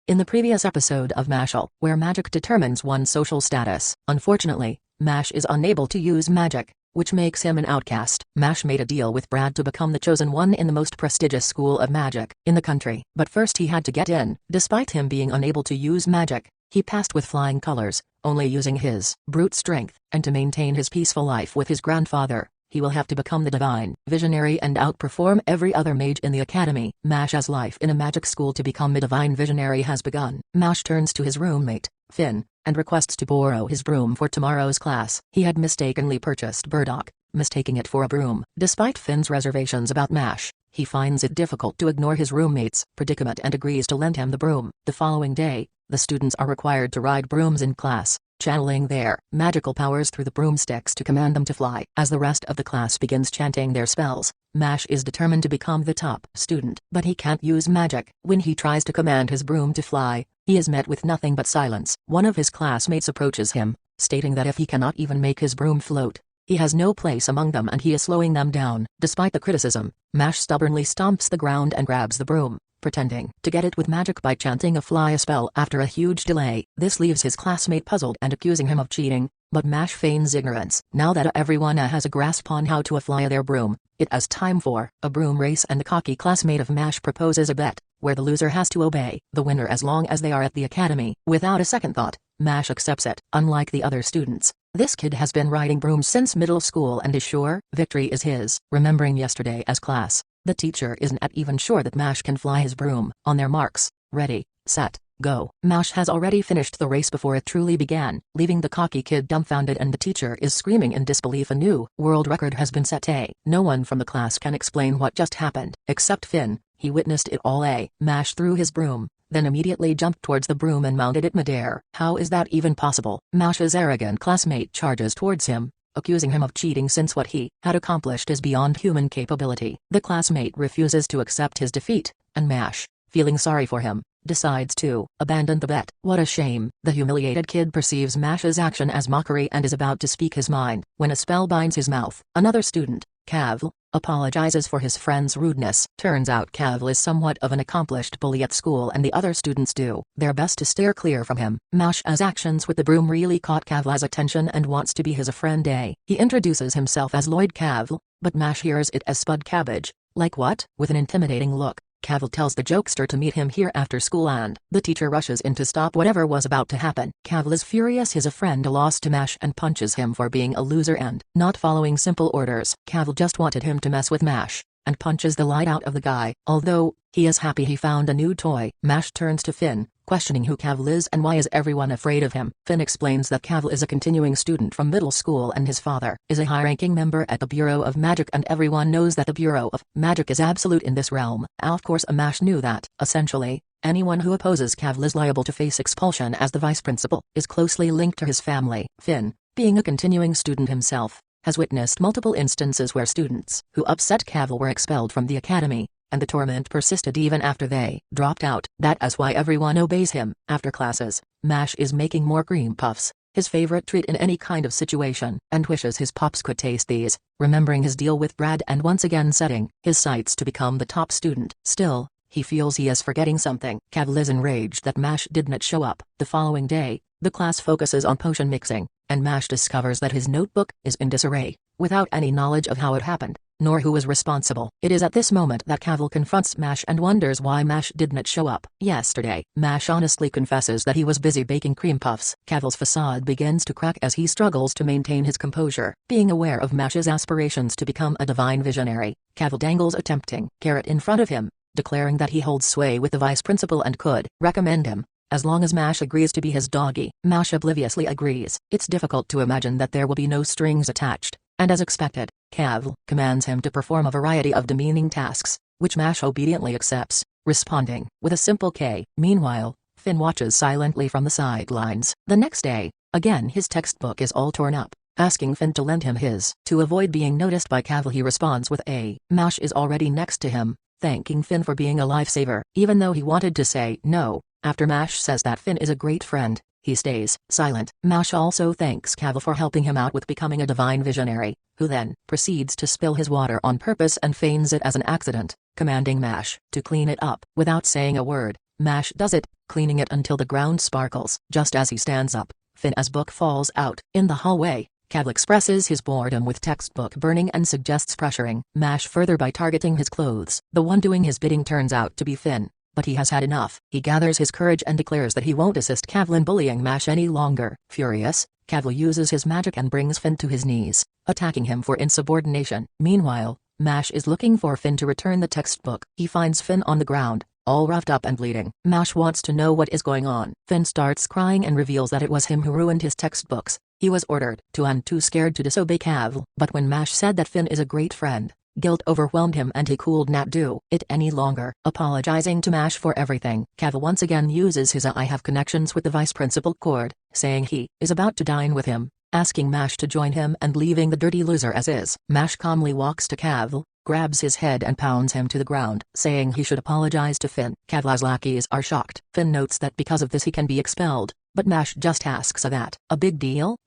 In the previous episode of Mashal, where magic determines one's social status, unfortunately, Mash is unable to use magic, which makes him an outcast. Mash made a deal with Brad to become the chosen one in the most prestigious school of magic in the country. But first he had to get in. Despite him being unable to use magic, he passed with flying colors, only using his brute strength. And to maintain his peaceful life with his grandfather, he will have to become the divine visionary and outperform every other mage in the academy. Mash's life in a magic school to become a divine visionary has begun. Mash turns to his roommate, Finn, and requests to borrow his broom for tomorrow's class. He had mistakenly purchased burdock, mistaking it for a broom. Despite Finn's reservations about Mash, he finds it difficult to ignore his roommate's predicament and agrees to lend him the broom. The following day, the students are required to ride brooms in class, channeling their magical powers through the broomsticks to command them to fly. As the rest of the class begins chanting their spells, Mash is determined to become the top student. But he can't use magic. When he tries to command his broom to fly, he is met with nothing but silence. One of his classmates approaches him, stating that if he cannot even make his broom float, he has no place among them and he is slowing them down. Despite the criticism, Mash stubbornly stomps the ground and grabs the broom, pretending to get it with magic by chanting a fly spell after a huge delay. This leaves his classmate puzzled and accusing him of cheating, but Mash feigns ignorance. Now that everyone has a grasp on how to fly their broom, it is time for a broom race, and the cocky classmate of Mash proposes a bet, where the loser has to obey the winner as long as they are at the academy. Without a second thought, Mash accepts it. Unlike the other students, this kid has been riding brooms since middle school and is sure victory is his. Remembering yesterday as class, the teacher isn't even sure that Mash can fly his broom. On their marks, ready, set, go. Mash has already finished the race before it truly began, leaving the cocky kid dumbfounded, and the teacher is screaming in disbelief. A new world record has been set. No one from the class can explain what just happened, except Finn. He witnessed it all. Mash threw his broom, then immediately jumped towards the broom and mounted it midair. How is that even possible? Mash's arrogant classmate charges towards him, accusing him of cheating since what he had accomplished is beyond human capability. The classmate refuses to accept his defeat, and Mash, feeling sorry for him, decides to abandon the bet. What a shame. The humiliated kid perceives Mash's action as mockery and is about to speak his mind, when a spell binds his mouth. Another student, Cav, apologizes for his friend's rudeness. Turns out Cav is somewhat of an accomplished bully at school and the other students do their best to steer clear from him. Mash's actions with the broom really caught Cav's attention and wants to be his friend. He introduces himself as Lloyd Cav, but Mash hears it as Spud Cabbage. Like what? With an intimidating look, Cavill tells the jokester to meet him here after school, and the teacher rushes in to stop whatever was about to happen. Cavill is furious his friend lost to Mash and punches him for being a loser and not following simple orders. Cavill just wanted him to mess with Mash, and punches the light out of the guy. Although he is happy he found a new toy. Mash turns to Finn, questioning who Cavill is and why is everyone afraid of him. Finn explains that Cavill is a continuing student from middle school and his father is a high-ranking member at the Bureau of Magic, and everyone knows that the Bureau of Magic is absolute in this realm. Of course Mash knew that, essentially, anyone who opposes Cavill is liable to face expulsion, as the vice principal is closely linked to his family. Finn, being a continuing student himself, has witnessed multiple instances where students who upset Cavill were expelled from the academy, and the torment persisted even after they dropped out. That is why everyone obeys him. After classes, Mash is making more cream puffs, his favorite treat in any kind of situation, and wishes his pops could taste these, remembering his deal with Brad and once again setting his sights to become the top student. Still, he feels he is forgetting something. Cavill is enraged that Mash did not show up. The following day, the class focuses on potion mixing, and Mash discovers that his notebook is in disarray, without any knowledge of how it happened, nor who was responsible. It is at this moment that Cavill confronts Mash and wonders why Mash did not show up yesterday. Mash honestly confesses that he was busy baking cream puffs. Cavill's facade begins to crack as he struggles to maintain his composure. Being aware of Mash's aspirations to become a divine visionary, Cavill dangles a tempting carrot in front of him, declaring that he holds sway with the vice principal and could recommend him, as long as Mash agrees to be his doggy. Mash obliviously agrees. It's difficult to imagine that there will be no strings attached, and as expected, Cavill commands him to perform a variety of demeaning tasks, which Mash obediently accepts, responding with a simple K. Meanwhile, Finn watches silently from the sidelines. The next day, again his textbook is all torn up, asking Finn to lend him his. To avoid being noticed by Cavill, he responds with a. Mash is already next to him, thanking Finn for being a lifesaver, even though he wanted to say no. After Mash says that Finn is a great friend, he stays silent. Mash also thanks Cavill for helping him out with becoming a divine visionary, who then proceeds to spill his water on purpose and feigns it as an accident, commanding Mash to clean it up. Without saying a word, Mash does it, cleaning it until the ground sparkles. Just as he stands up, Finn's book falls out. In the hallway, Cav expresses his boredom with textbook burning and suggests pressuring Mash further by targeting his clothes. The one doing his bidding turns out to be Finn, but he has had enough. He gathers his courage and declares that he won't assist Cav in bullying Mash any longer. Furious, Cav uses his magic and brings Finn to his knees, attacking him for insubordination. Meanwhile, Mash is looking for Finn to return the textbook. He finds Finn on the ground, all roughed up and bleeding. Mash wants to know what is going on. Finn starts crying and reveals that it was him who ruined his textbooks. He was ordered to and too scared to disobey Cav. But when Mash said that Finn is a great friend, guilt overwhelmed him and he could not do it any longer. Apologizing to Mash for everything, Cav once again uses his I have connections with the vice principal cord, saying he is about to dine with him, asking Mash to join him and leaving the dirty loser as is. Mash calmly walks to Cav, grabs his head and pounds him to the ground, saying he should apologize to Finn. Cav's lackeys are shocked. Finn notes that because of this he can be expelled, but Mash just asks that. A big deal?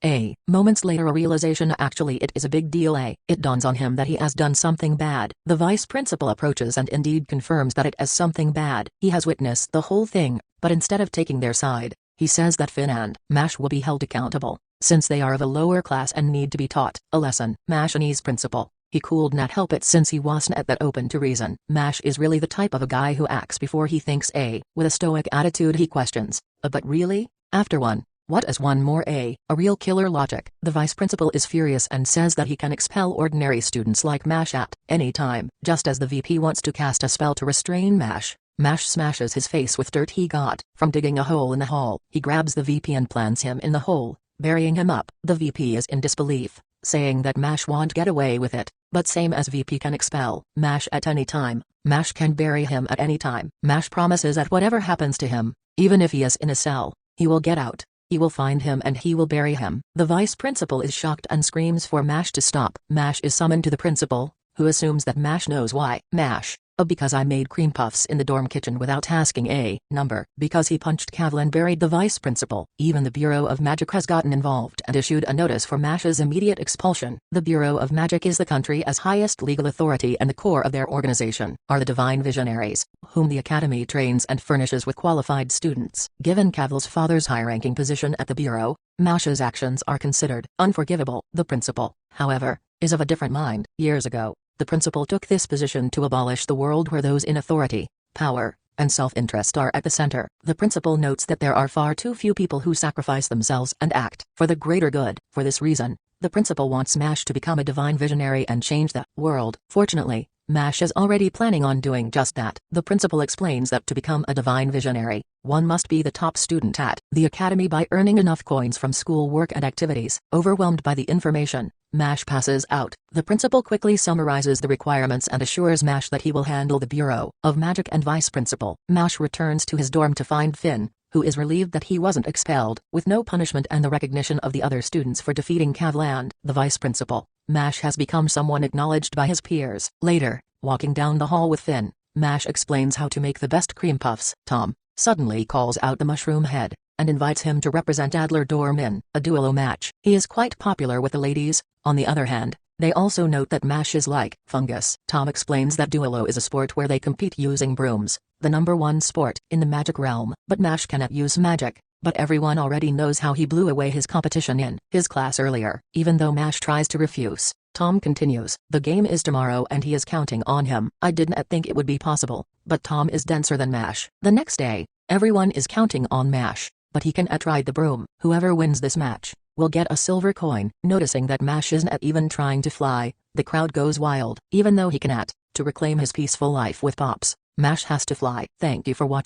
Moments later a realization actually it is a big deal. It dawns on him that he has done something bad. The vice principal approaches and indeed confirms that it is something bad. He has witnessed the whole thing, but instead of taking their side, he says that Finn and Mash will be held accountable, since they are of a lower class and need to be taught a lesson. Mash and his principal. He could not help it since he wasn't that open to reason. Mash is really the type of a guy who acts before he thinks. With a stoic attitude he questions, but really? After one, what is one more? A real killer logic. The vice principal is furious and says that he can expel ordinary students like Mash at any time. Just as the VP wants to cast a spell to restrain Mash, Mash smashes his face with dirt he got from digging a hole in the hall. He grabs the VP and plants him in the hole, burying him up. The VP is in disbelief, saying that Mash won't get away with it, but same as VP can expel Mash at any time, Mash can bury him at any time. Mash promises that whatever happens to him, even if he is in a cell, he will get out. He will find him and he will bury him. The vice principal is shocked and screams for Mash to stop. Mash is summoned to the principal, who assumes that Mash knows why. Mash, because I made cream puffs in the dorm kitchen without asking a number. Because he punched Cav and buried the vice principal. Even the Bureau of Magic has gotten involved and issued a notice for Mash's immediate expulsion. The Bureau of Magic is the country's highest legal authority, and the core of their organization are the divine visionaries, whom the Academy trains and furnishes with qualified students. Given Cav's father's high-ranking position at the Bureau, Mash's actions are considered unforgivable. The principal, however, is of a different mind. Years ago, the principal took this position to abolish the world where those in authority, power, and self-interest are at the center. The principal notes that there are far too few people who sacrifice themselves and act for the greater good. For this reason, the principal wants Mash to become a divine visionary and change the world. Fortunately, Mash is already planning on doing just that. The principal explains that to become a divine visionary, one must be the top student at the academy by earning enough coins from school work and activities. Overwhelmed by the information, Mash passes out. The principal quickly summarizes the requirements and assures Mash that he will handle the Bureau of Magic and vice principal. Mash returns to his dorm to find Finn, who is relieved that he wasn't expelled. With no punishment and the recognition of the other students for defeating Cavland, the vice principal, Mash has become someone acknowledged by his peers. Later, walking down the hall with Finn, Mash explains how to make the best cream puffs. Tom suddenly calls out the mushroom head and invites him to represent Adler Dorm in a duelo match. He is quite popular with the ladies. On the other hand, they also note that Mash is like fungus. Tom explains that duelo is a sport where they compete using brooms, the #1 sport in the magic realm. But Mash cannot use magic, but everyone already knows how he blew away his competition in his class earlier. Even though Mash tries to refuse, Tom continues. The game is tomorrow and he is counting on him. I didn't think it would be possible, but Tom is denser than Mash. The next day, everyone is counting on Mash, but he cannot ride the broom. Whoever wins this match will get a silver coin. Noticing that Mash isn't even trying to fly, the crowd goes wild. Even though he cannot, to reclaim his peaceful life with Pops, Mash has to fly. Thank you for watching.